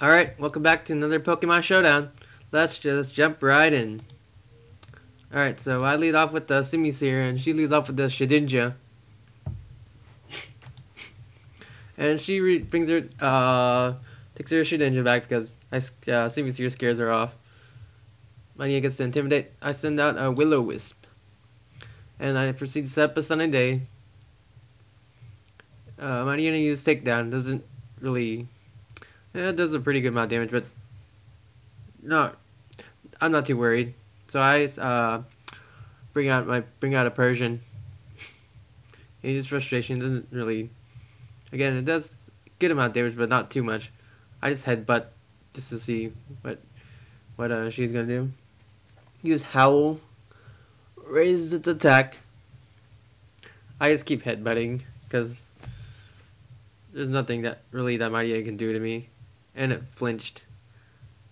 Alright, welcome back to another Pokemon Showdown. Let's just jump right in. Alright, so I lead off with the Simisear, and she leads off with the Shedinja. And she brings her, takes her Shedinja back because Simisear scares her off. Mania gets to intimidate. I send out a Will-O-Wisp. And I proceed to set up a Sunny Day. Mania uses Takedown. Doesn't really... it does a pretty good amount of damage, but I'm not too worried. So I bring out a Persian. He uses Frustration. Doesn't really, again, it does a good amount of damage, but not too much. I just headbutt just to see what she's gonna do. Use Howl. Raises its attack. I just keep headbutting because there's nothing that Maria can do to me. And it flinched.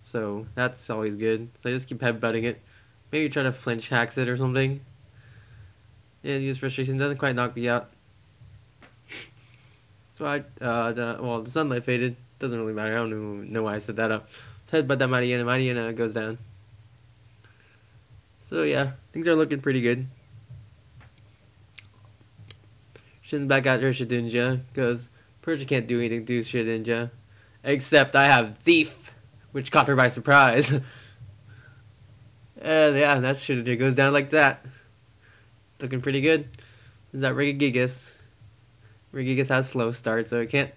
So that's always good. So I just keep headbutting it. Maybe try to flinch hacks it or something. And use Frustration. Doesn't quite knock me out. So the sunlight faded. Doesn't really matter. I don't even know why I set that up. So headbutt that Mariana. Mariana goes down. So yeah, things are looking pretty good. Shin's back out her Shedinja because Persia can't do anything to Shedinja. Except I have Thief, which caught her by surprise. And yeah, that Shedinja goes down like that. Looking pretty good. Is that Regigigas? Regigigas has slow start, so it can't.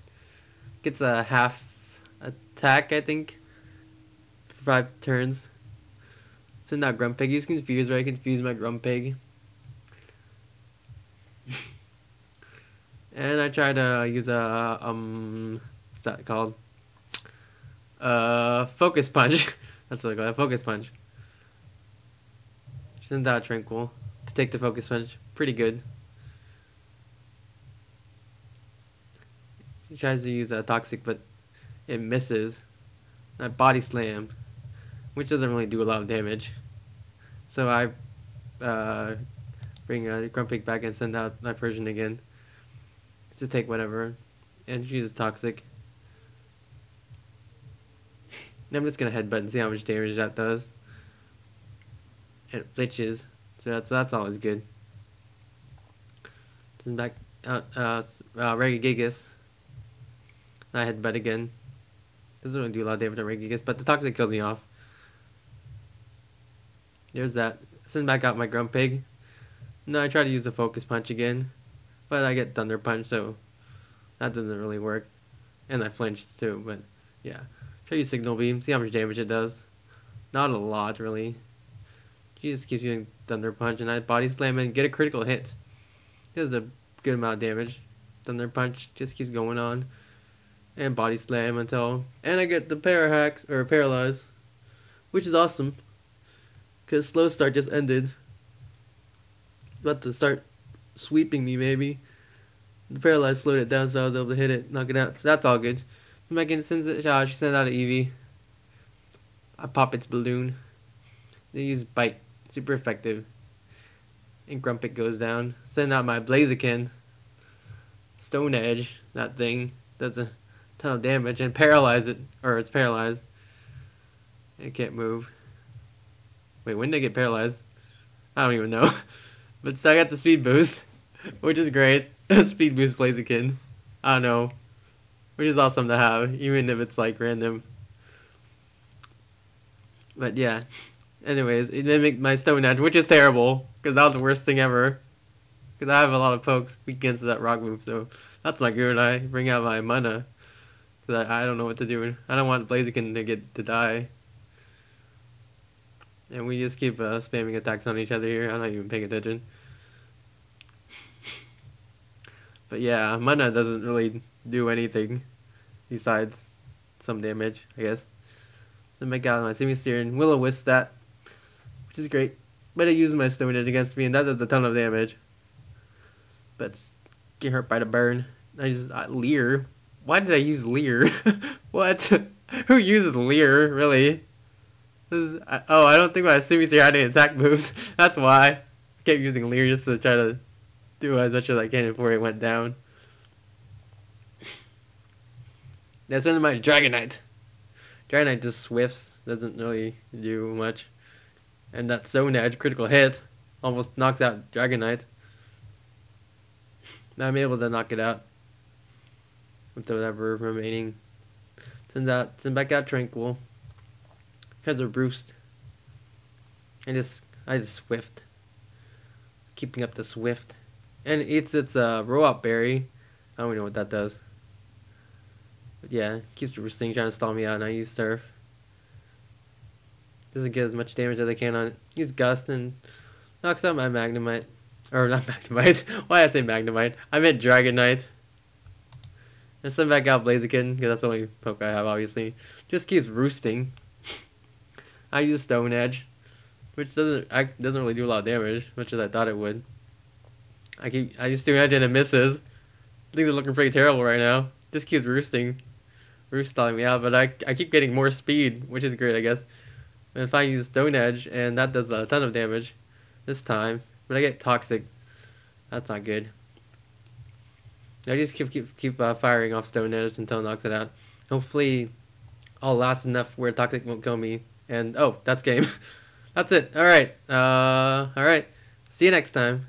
Gets a half attack, I think, for 5 turns. So now Grumpig. He's confused, right? I confused my Grumpig. And I try to use a what's that called? Focus Punch. That's what I call it. Focus Punch. Send out Tranquil to take the Focus Punch. Pretty good. She tries to use a Toxic, but it misses. That Body Slam, which doesn't really do a lot of damage. So I bring Grumpig back and send out my Persian again. Just to take whatever. And she uses Toxic. I'm just gonna headbutt and see how much damage that does. And it flinches, so that's always good. Send back out Regigigas. I headbutt again. Doesn't really do a lot of damage to Regigigas, but the Toxic kills me off. There's that. Send back out my Grumpig. No, I try to use the Focus Punch again, but I get Thunder Punch, so that doesn't really work. And I flinched too, but yeah. Try to use Signal Beam, see how much damage it does. Not a lot, really. She just keeps using Thunder Punch, and I Body Slam and get a critical hit. It does a good amount of damage. Thunder Punch just keeps going on. And Body Slam until... and I get the Parahacks, or Paralyze. Which is awesome. Because Slow Start just ended. About to start sweeping me, maybe. The Paralyze slowed it down, so I was able to hit it, knock it out. So that's all good. Megan sends it. She sends out an Eevee. I pop its balloon. They use Bite. Super effective. And Grumpig goes down. Send out my Blaziken. Stone Edge. That thing does a ton of damage and paralyze it. Or it's paralyzed. It can't move. Wait, when did I get paralyzed? I don't even know. But still, I got the speed boost, which is great. Speed boost Blaziken. I don't know. Which is awesome to have, even if it's like random. But yeah. Anyways, it mimicked my Stone Edge, which is terrible. Because that was the worst thing ever. Because I have a lot of pokes weak against that rock move, so that's not good. I bring out my mana. Because I don't know what to do. I don't want Blaziken to die. And we just keep spamming attacks on each other here. I'm not even paying attention. But yeah, mana doesn't really do anything besides some damage, I guess. So make out my Simisear and Will-O-Wisp that, which is great. But it uses my Stone Edge against me, and that does a ton of damage. But get hurt by the burn. I just Leer. Why did I use Leer? What? Who uses Leer? Really? I don't think my Simisear had any attack moves. That's why I kept using Leer just to try to do as much as I can before it went down. That's into my Dragonite. Dragon Knight just swifts, doesn't really do much. And that Stone Edge critical hit almost knocks out Dragon Knight. I'm able to knock it out with whatever remaining. Send back out Tranquil. Has a boost. I just swift. Keeping up the swift. And it eats its roll-out berry. I don't even know what that does. But yeah, keeps roosting, trying to stall me out, and I use Surf. Doesn't get as much damage as I can on it. Use Gust and knocks out my Magnemite. Or not Magnemite. Why did I say Magnemite? I meant Dragon Knight. And send back out Blaziken, because that's the only poke I have, obviously. Just keeps roosting. I use Stone Edge, which doesn't really do a lot of damage, much as I thought it would. I use Stone Edge and it misses. Things are looking pretty terrible right now. Just keeps roosting. Roost stalling me out, but I keep getting more speed, which is great, I guess. And if I use Stone Edge, and that does a ton of damage this time, but I get Toxic. That's not good. I just keep firing off Stone Edge until it knocks it out. Hopefully, I'll last enough where Toxic won't kill me. And oh, that's game. That's it. All right. See you next time.